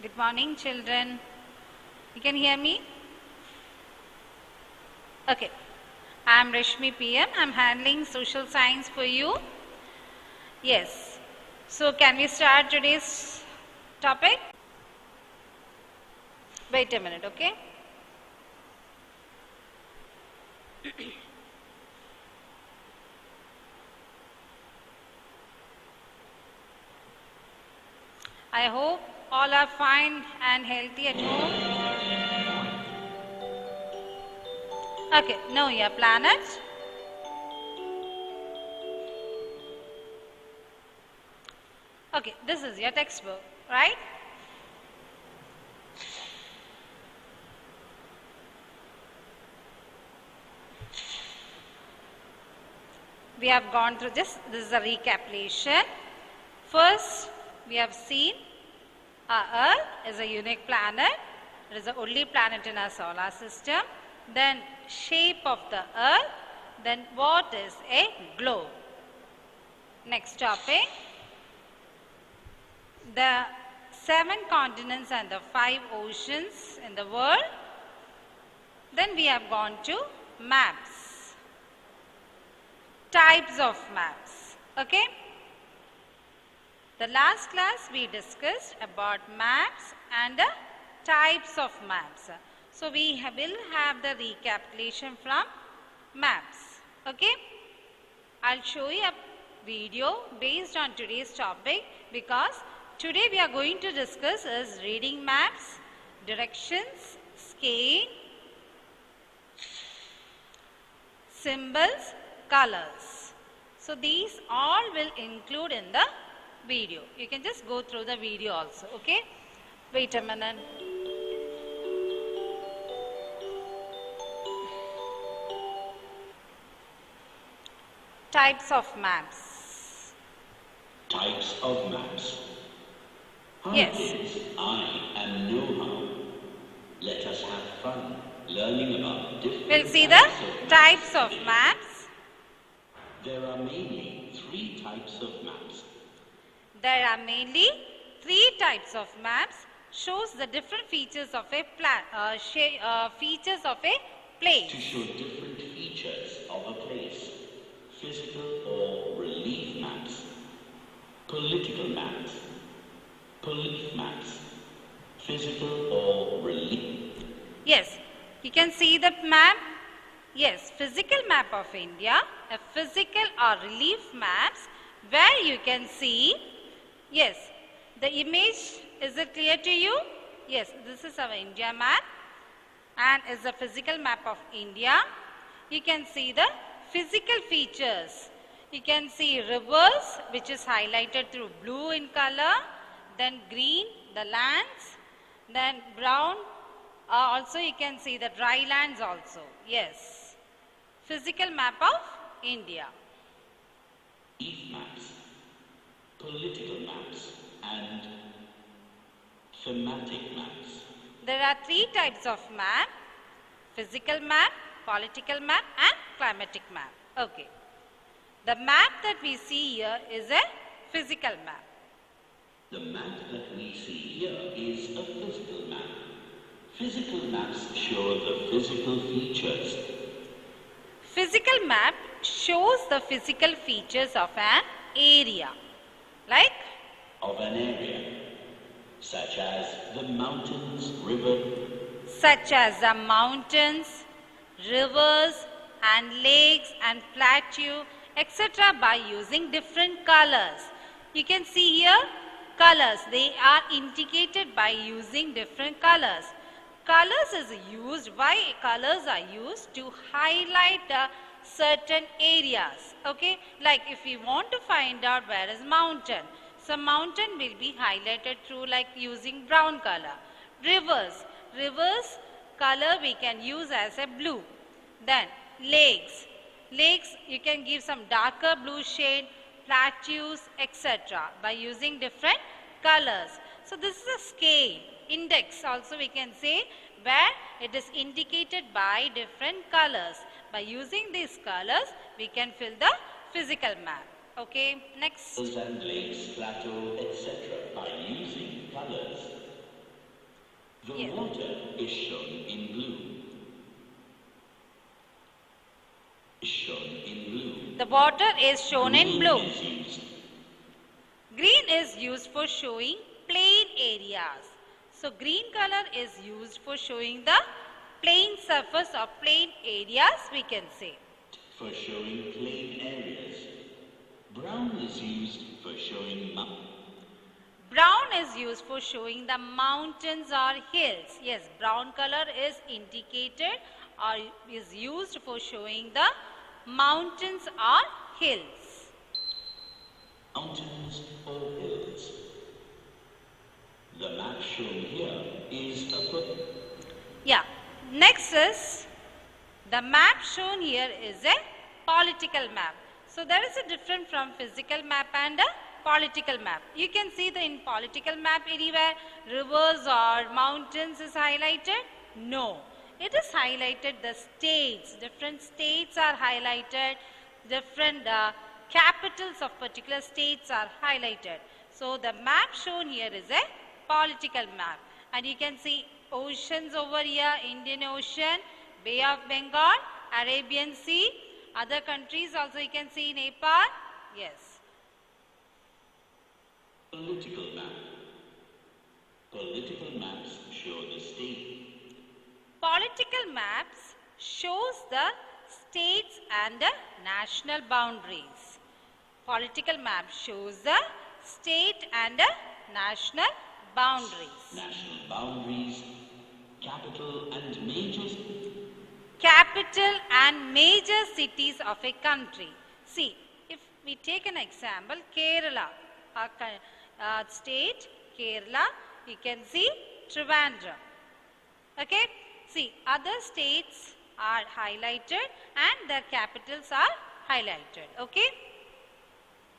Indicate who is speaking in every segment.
Speaker 1: Good morning, children. You can hear me? Okay. I am Rashmi PM. I am handling social science for you. Yes. So, can we start today's topic? Wait a minute, okay? I hope all are fine and healthy at home. Okay, know your planets. Okay, this is your textbook, right? We have gone through this. This is a recapitulation. First, we have seen our Earth is a unique planet. It is the only planet in our solar system. Then shape of the Earth. Then what is a globe? Next topic. The 7 continents and the 5 oceans in the world. Then we have gone to maps. Types of maps. Okay. The last class we discussed about maps and the types of maps. So we will have the recapitulation from maps. Okay. I'll show you a video based on today's topic because today we are going to discuss is reading maps, directions, scale, symbols, colors. So these all will include in the video. You can just go through the video also, okay? Wait a minute. Types of maps.
Speaker 2: Types of maps. Hi
Speaker 1: Yes.
Speaker 2: kids, I am Know-How. Let us have fun learning about different
Speaker 1: We'll see the types of maps.
Speaker 2: There are mainly 3 types of maps.
Speaker 1: There are mainly 3 types of maps. Shows the different features of a features of a
Speaker 2: To
Speaker 1: place.
Speaker 2: show different features of a place. Physical or relief maps. Political maps. Police maps. Physical or relief.
Speaker 1: Yes, you can see the map. Yes, physical map of India, a physical or relief maps where you can see, yes, the image, is it clear to you? Yes, this is our India map and is a physical map of India. You can see the physical features. You can see rivers which is highlighted through blue in color, then green, the lands, then brown. Also you can see the dry lands also. Yes. Physical map of India.
Speaker 2: Relief maps. Political maps. And thematic maps.
Speaker 1: There are 3 types of map. Physical map, political map and climatic map. Okay. The map that we see here is a physical map.
Speaker 2: The map that we see here is a physical map. Physical maps show the physical features.
Speaker 1: Physical map shows the physical features of an area. Like?
Speaker 2: Of an area, such as the mountains, river,
Speaker 1: Such as the mountains, rivers and lakes and plateau, etc. by using different colors. You can see here colors. They are indicated by using different colors. Colors is used, why colors are used? To highlight certain areas. Okay, like if we want to find out where is mountain, so mountain will be highlighted through like using brown color. Rivers color we can use as a blue. Then lakes you can give some darker blue shade, plateaus, etc. by using different colors. So this is a scale. Index also we can say where it is indicated by different colors. By using these colors we can fill the physical map. Okay, next.
Speaker 2: and lakes, plateau, etc. by using colors. The
Speaker 1: Yes.
Speaker 2: water is shown in blue. Is shown in blue.
Speaker 1: The water is shown in
Speaker 2: Green
Speaker 1: blue.
Speaker 2: is used.
Speaker 1: Green is used for showing plain areas. So green color is used for showing the plain surface or plain areas, we can say.
Speaker 2: For showing plain areas. Brown is used for showing
Speaker 1: Brown is used for showing the mountains or hills. Yes, brown color is indicated or is used for showing the mountains or hills.
Speaker 2: mountains or hills. The map shown here is a
Speaker 1: Yeah. Next is the map shown here is a political map. So there is a difference from physical map and a political map. You can see the in political map anywhere rivers or mountains is highlighted. No. It is highlighted the states. Different states are highlighted. Different capitals of particular states are highlighted. So the map shown here is a political map. And you can see oceans over here, Indian Ocean, Bay of Bengal, Arabian Sea, other countries also you can see Nepal. Yes.
Speaker 2: political map. Political maps show the state.
Speaker 1: Political maps shows the states and the national boundaries. Political map shows the state and the national boundaries.
Speaker 2: National boundaries, capital and
Speaker 1: Major cities of a country. See, if we take an example, Kerala, state, Kerala, you can see Trivandrum. Okay, see, other states are highlighted and their capitals are highlighted. Okay,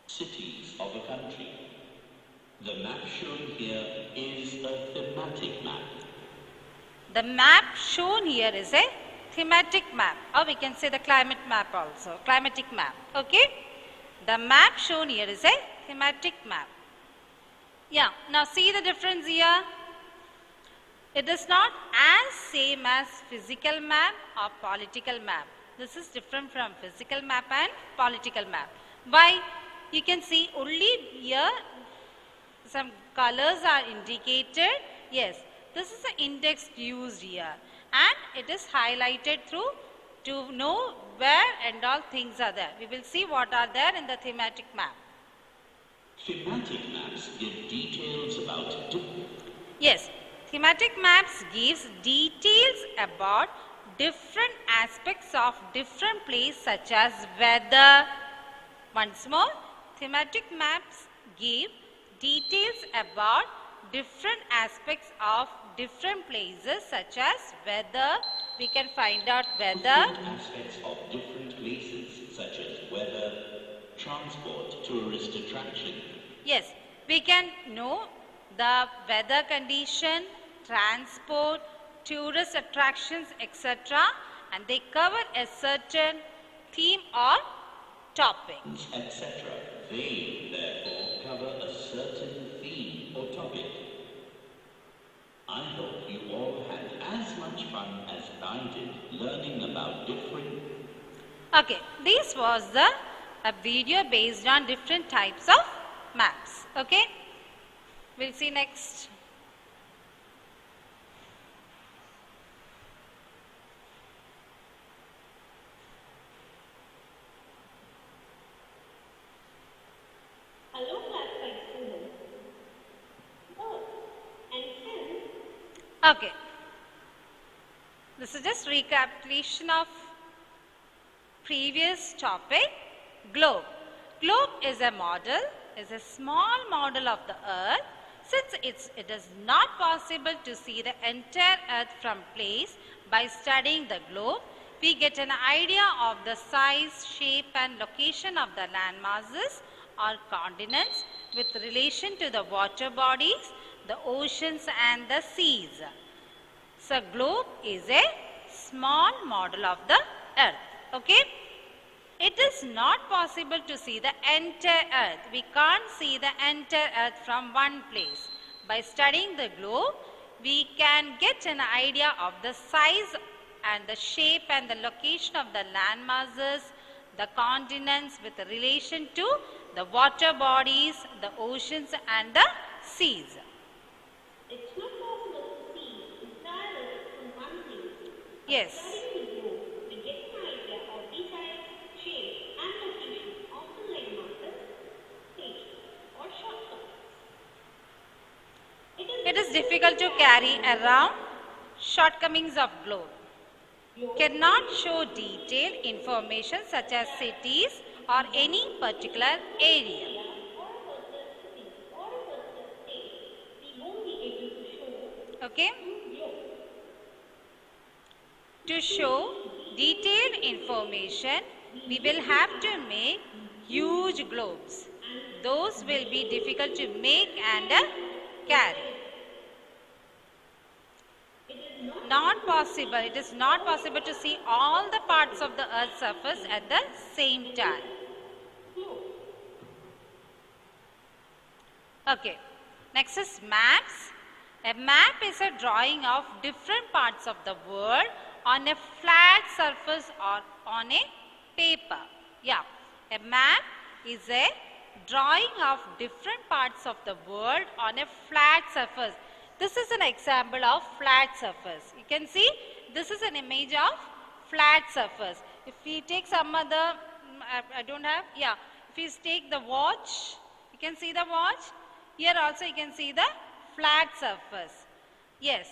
Speaker 2: cities of a country. The map shown here is a thematic map.
Speaker 1: the map shown here is a thematic map, or we can say the climate map also, climatic map. Okay, the map shown here is a thematic map. Yeah, now see the difference here. It is not as same as physical map or political map. This is different from physical map and political map. Why? You can see only here some colors are indicated. Yes, this is the index used here and it is highlighted through to know where and all things are there. We will see what are there in the thematic map.
Speaker 2: Thematic maps give details about
Speaker 1: Yes, thematic maps gives details about different aspects of different place such as weather. Once more, thematic maps give details about different aspects of different places such as weather. We can find out weather.
Speaker 2: different aspects of different places such as weather, transport, tourist attraction.
Speaker 1: Yes, we can know the weather condition, transport, tourist attractions, etc. And they cover a certain theme or topic.
Speaker 2: etc. They, therefore, cover a certain theme or topic. I hope you all had as much fun as I did learning about different.
Speaker 1: Okay, this was a video based on different types of maps. Okay, we'll see next.
Speaker 3: Hello, classified students. Birds and hens.
Speaker 1: Okay, this is just recapitulation of previous topic. Globe. Globe is a model, is a small model of the earth. Since it is not possible to see the entire earth from place by studying the globe, we get an idea of the size, shape and location of the land masses or continents with relation to the water bodies, the oceans and the seas. So globe is a small model of the earth. Okay. It is not possible to see the entire earth. We can't see the entire earth from one place. By studying the globe, we can get an idea of the size and the shape and the location of the land masses, the continents with relation to the water bodies, the oceans and the seas.
Speaker 3: It's not possible to see entire Earth from one place.
Speaker 1: Yes.
Speaker 3: Studying the globe, we get an idea of the size, shape, and location of the land masses, stations, or shortcuts.
Speaker 1: It is difficult to carry around. Shortcomings of globe. Cannot show detailed information such as cities or any particular area. Okay? To show detailed information, we will have to make huge globes. Those will be difficult to make and carry. Not possible. It is not possible to see all the parts of the Earth's surface at the same time. Okay. Next is maps. A map is a drawing of different parts of the world on a flat surface or on a paper. Yeah. A map is a drawing of different parts of the world on a flat surface. This is an example of flat surface. You can see this is an image of flat surface. If we take some other, I don't have, yeah. If we take the watch, you can see the watch. Here also you can see the flat surface. Yes,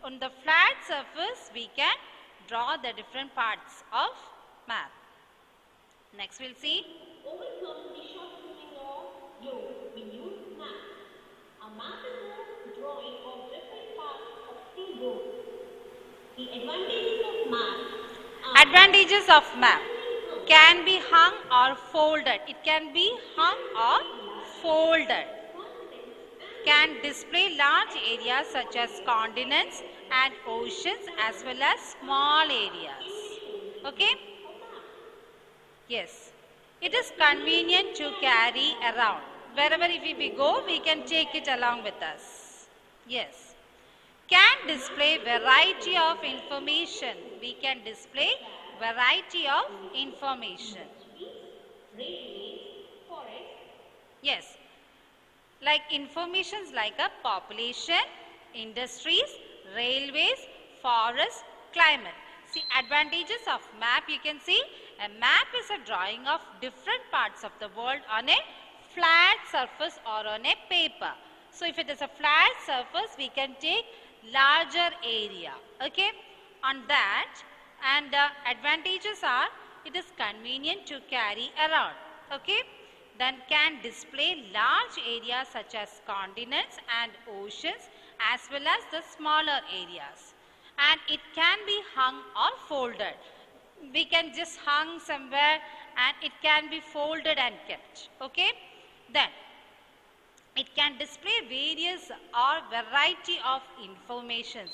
Speaker 1: on the flat surface we can draw the different parts of map. Next we'll see.
Speaker 3: Overcome the shortcoming of globe, we use map. A map is a drawing of different parts of the globe. The advantages of map are
Speaker 1: Advantages of map can be hung or folded. It can be hung or folded. Can display large areas such as continents and oceans as well as small areas. Okay? Yes. It is convenient to carry around. Wherever if we go, we can take it along with us. Yes. Can display variety of information. We can display variety of information.
Speaker 3: railways, forests,
Speaker 1: Yes. Like informations like a population, industries, railways, forests, climate. See advantages of map. You can see a map is a drawing of different parts of the world on a flat surface or on a paper. So if it is a flat surface, we can take larger area. Okay, on that, and advantages are it is convenient to carry around. Okay, then can display large areas such as continents and oceans as well as the smaller areas, and it can be hung or folded. We can just hung somewhere and it can be folded and kept. Okay, then it can display various or variety of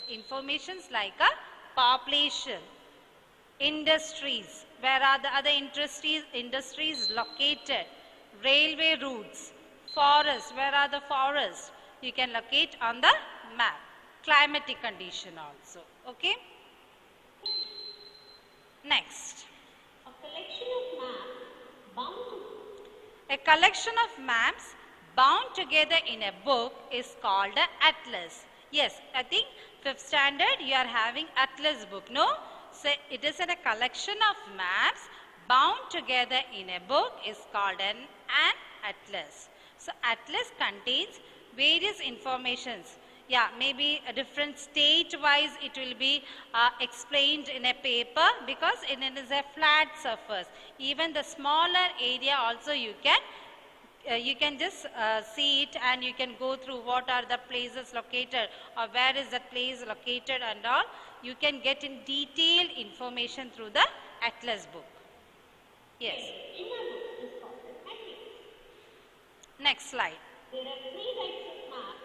Speaker 1: informations like a population, industries, where are the other industries located, railway routes, forests, where are the forests, you can locate on the map, climatic condition also. Okay, next,
Speaker 3: a collection of maps bound to
Speaker 1: a collection of maps bound together in a book is called an atlas. Yes, I think 5th standard you are having atlas book, no? So it is in a collection of maps bound together in a book is called an atlas. So atlas contains various informations. Yeah, maybe a different state wise it will be explained in a paper because it is a flat surface. Even the smaller area also you can just see it and you can go through what are the places located or where is that place located and all. You can get in detailed information through the atlas book. Yes.
Speaker 3: in a book is called an atlas.
Speaker 1: Next slide.
Speaker 3: There are 3 types of maps.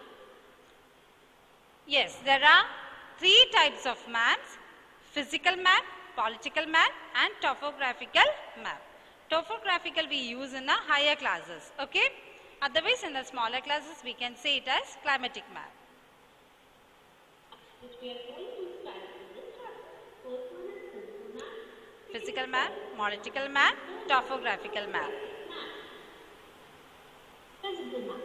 Speaker 1: Yes, there are 3 types of maps: physical map, political map and topographical map. Topographical we use in the higher classes. Okay. Otherwise in the smaller classes we can say it as climatic map.
Speaker 3: which we are going to study in this chapter. First one is physical map.
Speaker 1: Physical map, political map, topographical map.
Speaker 3: Physical map.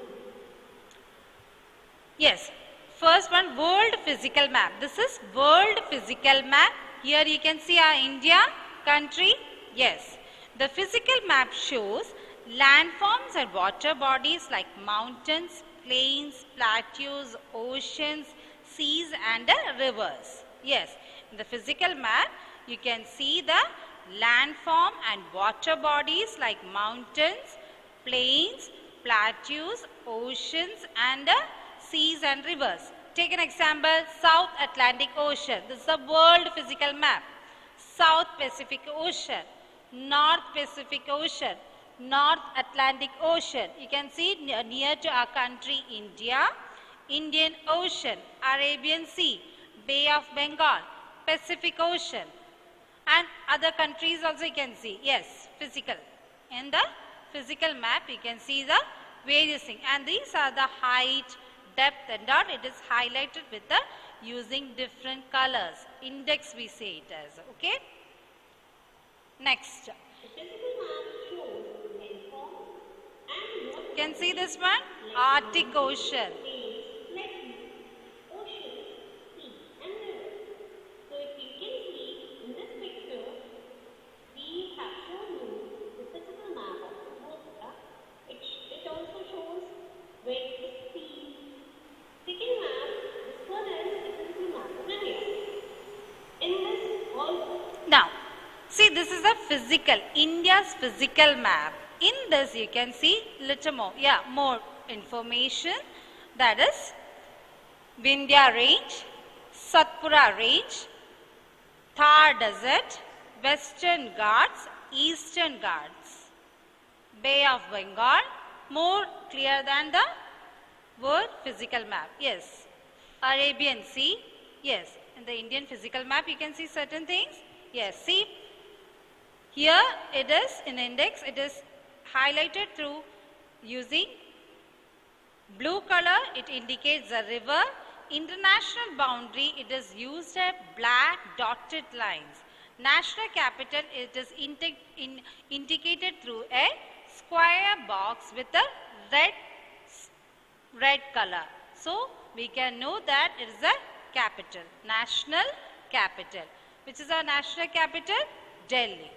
Speaker 1: Yes. First one, world physical map. This is world physical map. Here you can see our India country. Yes. The physical map shows landforms and water bodies like mountains, plains, plateaus, oceans, seas and rivers. Yes. In the physical map, you can see the landform and water bodies like mountains, plains, plateaus, oceans and seas and rivers. Take an example, South Atlantic Ocean. This is the world physical map. South Pacific Ocean, North Pacific Ocean, North Atlantic Ocean. You can see near to our country India, Indian Ocean, Arabian Sea, Bay of Bengal, Pacific Ocean and other countries also you can see. Yes, physical. In the physical map you can see the various things and these are the height, depth and all. It is highlighted with the using different colors. Index we say it as. Okay. Next.
Speaker 3: The physical map shows landform and water
Speaker 1: You can see this one. Arctic Ocean.
Speaker 3: plains, plateaus, oceans, seas and rivers. So if you can see in this picture, we have shown you the physical map of the world. It also shows where it seas. Second map, this one is the physical map of India. In this also,
Speaker 1: Now, see this is a physical, India's physical map. In this you can see little more, more information. That is Vindhya Range, Satpura Range, Thar Desert, Western Ghats, Eastern Ghats, Bay of Bengal, more clear than the word physical map. Yes, Arabian Sea. Yes, in the Indian physical map you can see certain things. Yes, see here it is in index, it is highlighted through using blue color, it indicates the river. International boundary, it is used as black dotted lines. National capital, it is indicated through a square box with a red color. So we can know that it is a capital, national capital. Which is our national capital? Delhi.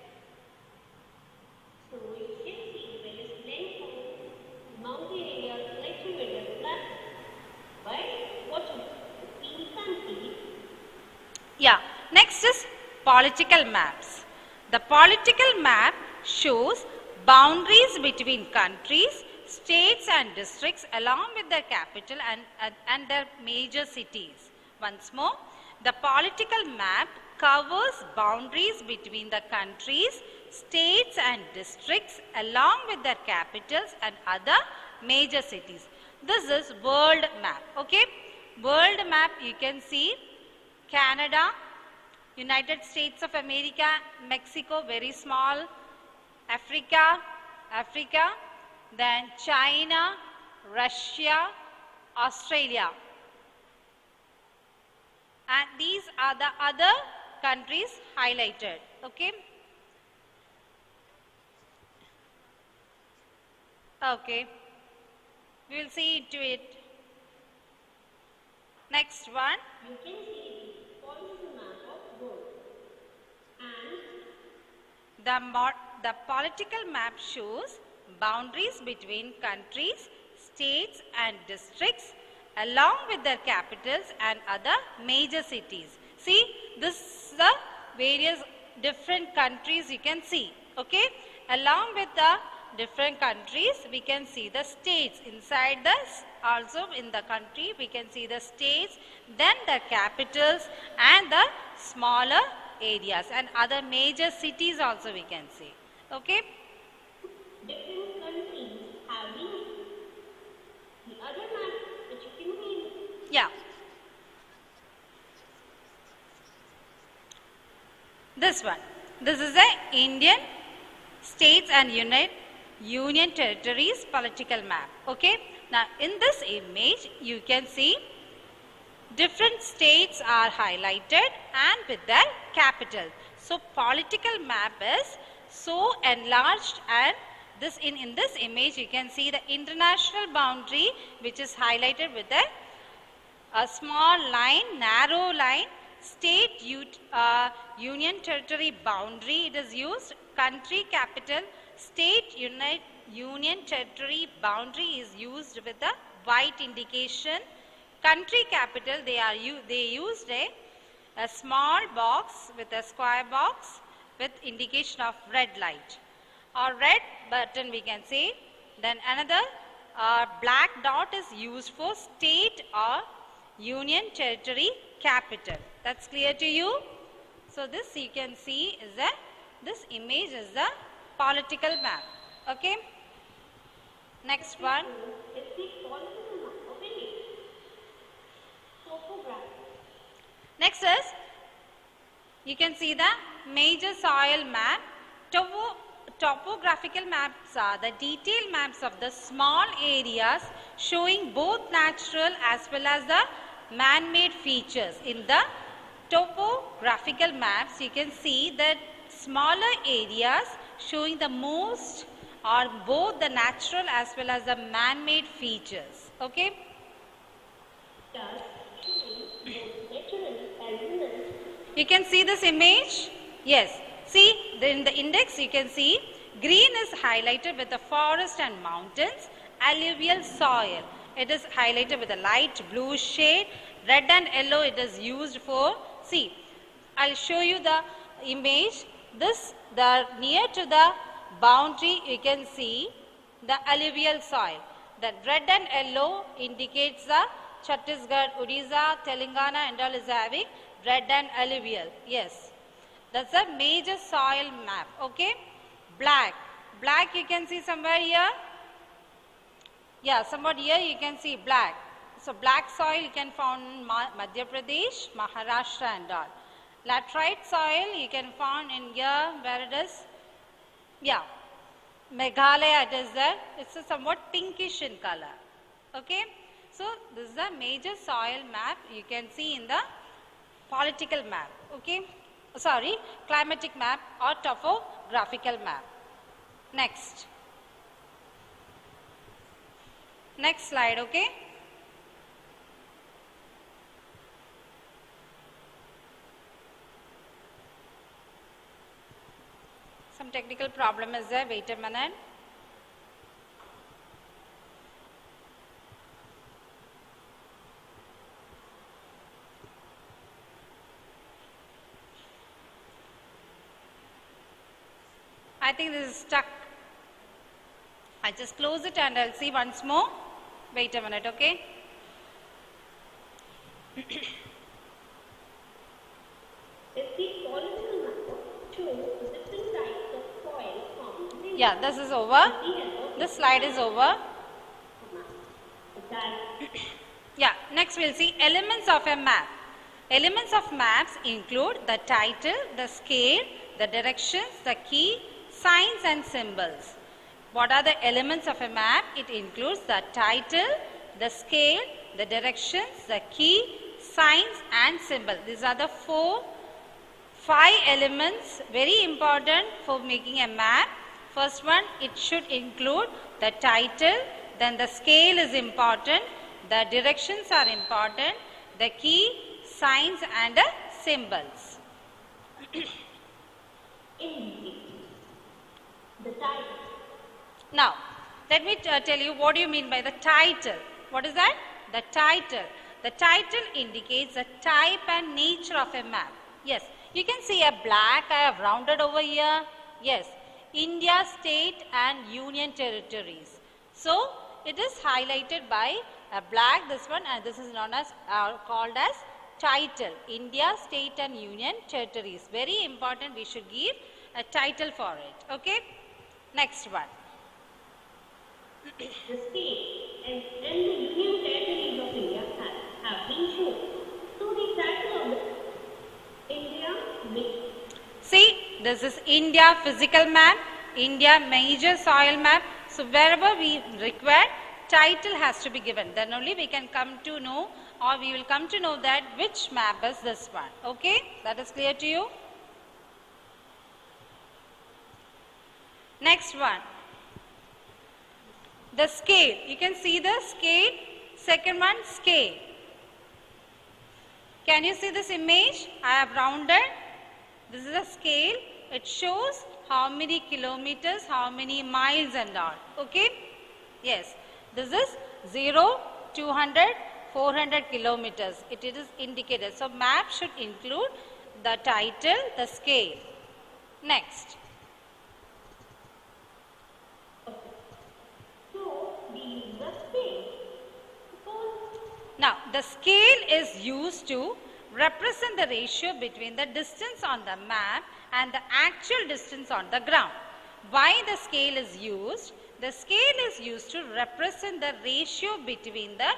Speaker 3: so you can see there is landform, mountain areas, plateau areas, flat. Right? Water. In countries,
Speaker 1: Yeah, next is political maps. The political map shows boundaries between countries, states and districts along with their capital and their major cities. Once more, the political map covers boundaries between the countries, states and districts along with their capitals and other major cities. This is world map. Okay, world map you can see Canada, United States of America, Mexico very small, Africa, then China, Russia, Australia. And these are the other countries highlighted. Okay. Okay. We will see into it. Next one.
Speaker 3: you can see the political map of world. And
Speaker 1: The political map shows boundaries between countries, states and districts along with their capitals and other major cities. See, this is the various different countries you can see. Okay, along with the different countries we can see the states. Inside this also in the country we can see the states, then the capitals and the smaller areas and other major cities also we can see. Okay.
Speaker 3: different countries having the other map which you can read.
Speaker 1: Yeah. This one. This is the Indian states and union territories political map. Okay. Now in this image you can see Different states are highlighted and with their capital. So political map is so enlarged, and in this image you can see the international boundary which is highlighted with a small line, narrow line. State union territory boundary, it is used. Country capital, state union territory boundary is used with the white indication. Country capital, they used a small box with a square box with indication of red light or red button we can say. Then another black dot is used for state or union territory capital. That's clear to you? So this you can see is this image is the political map. Okay. Next one.
Speaker 3: It's the political map of India. Topography.
Speaker 1: Next is, you can see the major soil map. Topographical maps are the detailed maps of the small areas showing both natural as well as the man-made features. In the topographical maps, you can see that smaller areas showing the most or both the natural as well as the man-made features. Okay?
Speaker 3: Thus, showing both natural elements.
Speaker 1: You can see this image? Yes. See, in the index you can see green is highlighted with the forest and mountains, alluvial soil. It is highlighted with a light blue shade. Red and yellow it is used for, see, I'll show you the image. Near to the boundary you can see the alluvial soil. The red and yellow indicates the Chhattisgarh, Odisha, Telangana and all is having red and alluvial. Yes. That's a major soil map. Okay. Black you can see somewhere here. Yeah, somewhat here you can see black. So black soil you can find in Madhya Pradesh, Maharashtra and all. Laterite soil you can find in here where it is. Yeah, Meghalaya it is there. It's a somewhat pinkish in color. Okay. So this is a major soil map you can see in the political map. Okay. Sorry, climatic map or topographical map. Next. Next slide, okay. Some technical problem is there, wait a minute. I think this is stuck. I just close it and I'll see once more. Wait a minute, okay?
Speaker 3: If the political map shows different types of soil found in India.
Speaker 1: Yeah, this is over. This slide is over. Yeah, next we'll see elements of a map. Elements of maps include the title, the scale, the directions, the key, signs and symbols. What are the elements of a map? It includes the title, the scale, the directions, the key, signs and symbol. These are the 5 elements very important for making a map. First one, it should include the title, then the scale is important, the directions are important, the key, signs and symbols.
Speaker 3: The title.
Speaker 1: Now, let me tell you what do you mean by the title. What is that? The title. The title indicates the type and nature of a map. Yes, you can see a black, I have rounded over here. Yes, India, state and union territories. So, it is highlighted by a black, this one, and this is known as, called as title. India, state and union territories. Very important, we should give a title for it. Okay? Next one.
Speaker 3: The state and the union territories of India have been shown. So the title of the India
Speaker 1: See, this is India physical map, India major soil map. So wherever we require, title has to be given. Then only we can come to know or we will come to know that which map is this one. Okay, that is clear to you. Next one, the scale. You can see the scale. Second one, scale. Can you see this image? I have rounded. This is a scale. It shows how many kilometers, how many miles and all. Okay? Yes. This is 0, 200, 400 kilometers. It is indicated. So, map should include the title, the scale. Next. Now, the scale is used to represent the ratio between the distance on the map and the actual distance on the ground. Why the scale is used? The scale is used to represent the ratio between the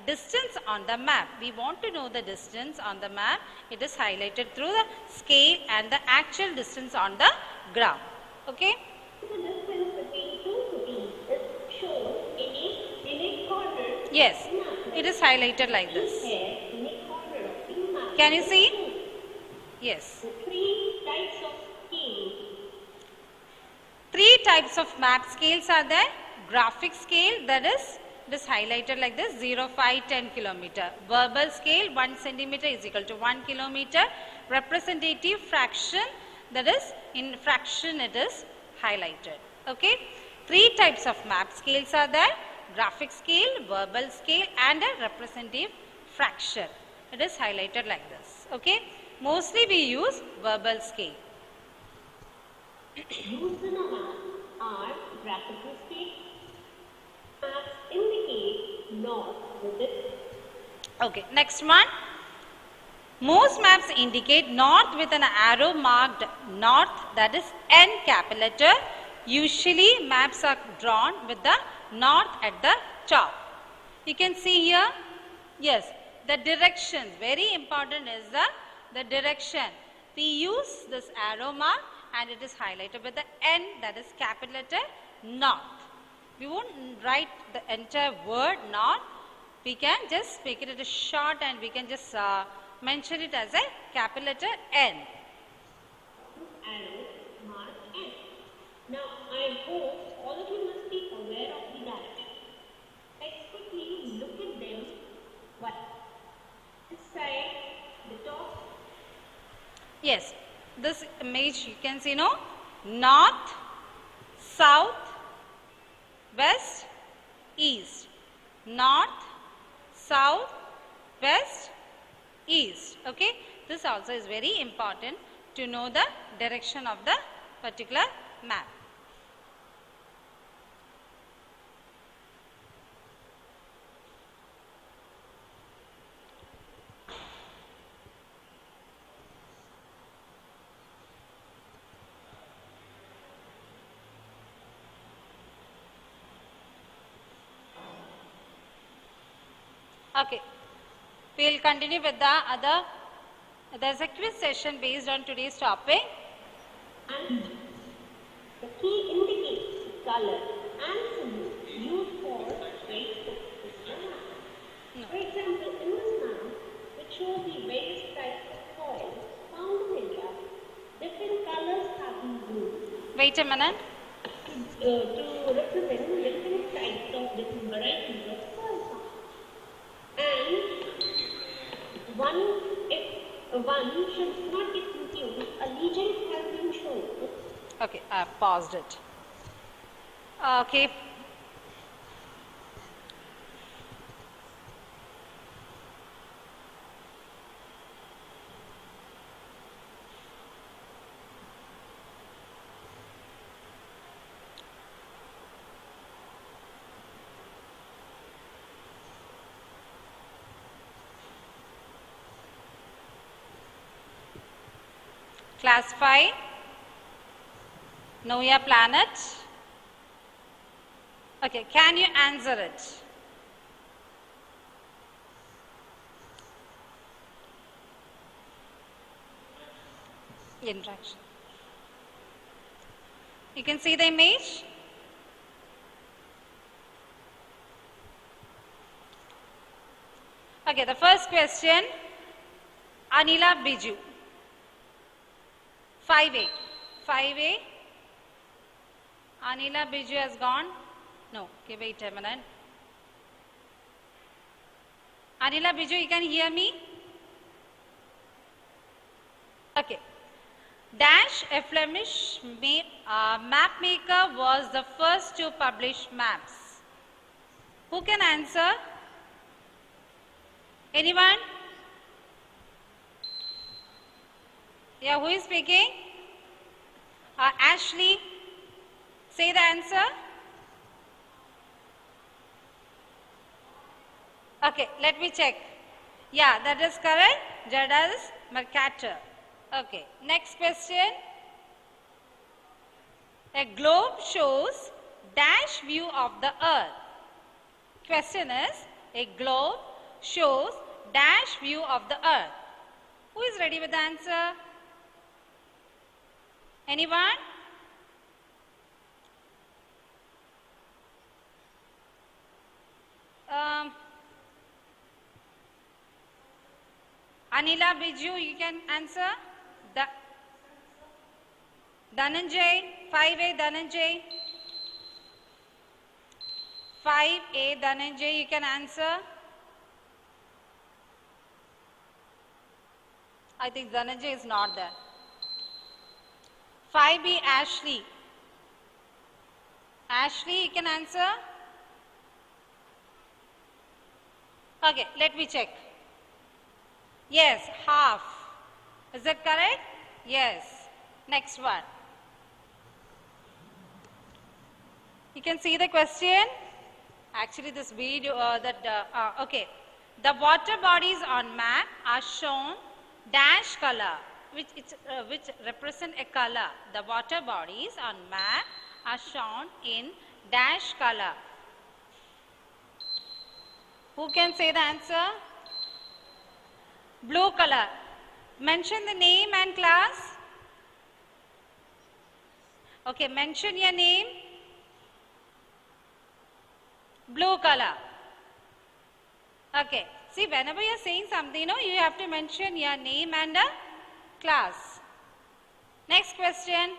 Speaker 1: distance on the map. We want to know the distance on the map. It is highlighted through the scale and the actual distance on the ground. Okay?
Speaker 3: The distance between two cities is shown in a corner.
Speaker 1: Yes, it is highlighted like this.
Speaker 3: Here, in a corner of the map.
Speaker 1: Can you see? Yes.
Speaker 3: The three types of scales.
Speaker 1: Three types of map scales are there. Graphic scale, that is, it is highlighted like this, 0, 5, 10 kilometer. Verbal scale, 1 centimeter is equal to 1 kilometer. Representative fraction, that is, in fraction it is highlighted. Okay. Three types of map scales are there. Graphic scale, verbal scale and a representative fraction. It is highlighted like this. Okay. Mostly we use verbal scale.
Speaker 3: Used in a map are graphical scale. Maps indicate north with it.
Speaker 1: Okay. Next one. Most maps indicate north with an arrow marked north, that is N capital letter. Usually maps are drawn with the north at the top. You can see here, yes, the direction, very important is the direction. We use this arrow mark and it is highlighted with the N, that is capital letter north. We won't write the entire word north. We can just make it as a short and we can just mention it as a capital letter N.
Speaker 3: Arrow mark N. Now, I hope all of you must be aware of the direction. Let's quickly look at them. What? This side, the top.
Speaker 1: Yes, this image you can see, no? North, south, west, east. North, south, west, east. Okay, this also is very important to know the direction of the particular map. Okay, we will continue with the other. There is a quiz session based on today's topic.
Speaker 3: And the key indicates color and symbol used for trace the map. For example, in this map, which shows the various types of soil found in India, different colors have been used
Speaker 1: Wait a minute.
Speaker 3: to represent different types of different varieties of soil found. And one should not get confused. A legend has been shown.
Speaker 1: Okay, I have paused it. Okay. Class 5, know your planet. Okay, can you answer it? Interaction. You can see the image. Okay, the first question, Anila Biju. 5A. 5A. Anila Biju has gone. No, okay, wait a minute. Anila Biju, you can hear me? Okay. Dash, a Flemish map maker, was the first to publish maps. Who can answer? Anyone? Yeah, who is speaking? Ashley, say the answer. Okay, let me check. Yeah, that is correct. Jadis Mercator. Okay, next question. A globe shows dash view of the earth. Question is, a globe shows dash view of the earth. Who is ready with the answer? Anyone? Anila Biju, you can answer. Dhananjay, 5A Dhananjay. 5A Dhananjay, you can answer. I think Dhananjay is not there. 5B Ashley. Ashley, you can answer. Okay, let me check. Yes, half. Is that correct? Yes. Next one. You can see the question. Actually, this video, okay. The water bodies on map are shown dash color, which represent a color. The water bodies on map are shown in dash color. Who can say the answer? Blue color. Mention the name and class. Okay, mention your name. Blue color. Okay. See, whenever you are saying something, you have to mention your name and a class. Next question.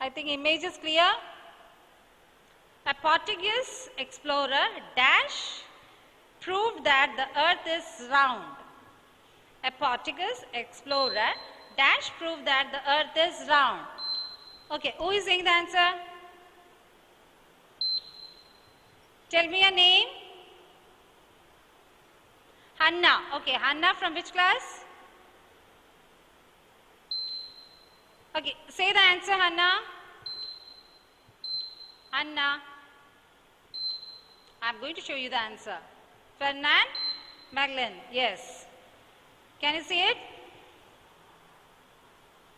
Speaker 1: I think image is clear. A Portuguese explorer dash proved that the earth is round. A Portuguese explorer dash proved that the earth is round. Okay, who is saying the answer? Tell me your name. Hanna. Okay, Hanna from which class? Okay, say the answer, Hanna. Hanna. I'm going to show you the answer. Fernand Magellan. Yes. Can you see it?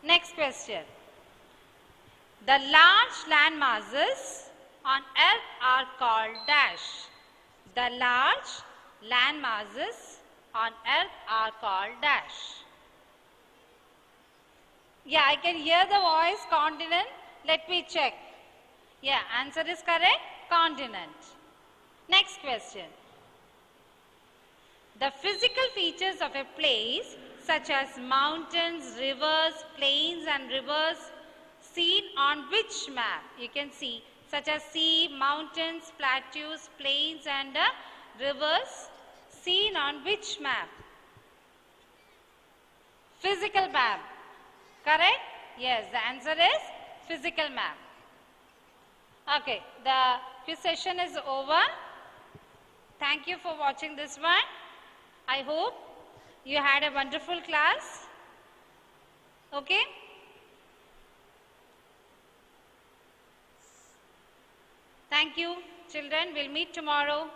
Speaker 1: Next question. The large land masses on earth are called dash. The large land masses on earth are called dash. Yeah, I can hear the voice continent. Let me check. Yeah, answer is correct. Continent. Next question. The physical features of a place such as mountains, rivers, plains and rivers seen on which map? You can see such as sea, mountains, plateaus, plains and rivers seen on which map? Physical map. Correct? Yes, the answer is physical map. Okay, the quiz session is over. Thank you for watching this one. I hope you had a wonderful class. Okay? Thank you, children. We'll meet tomorrow.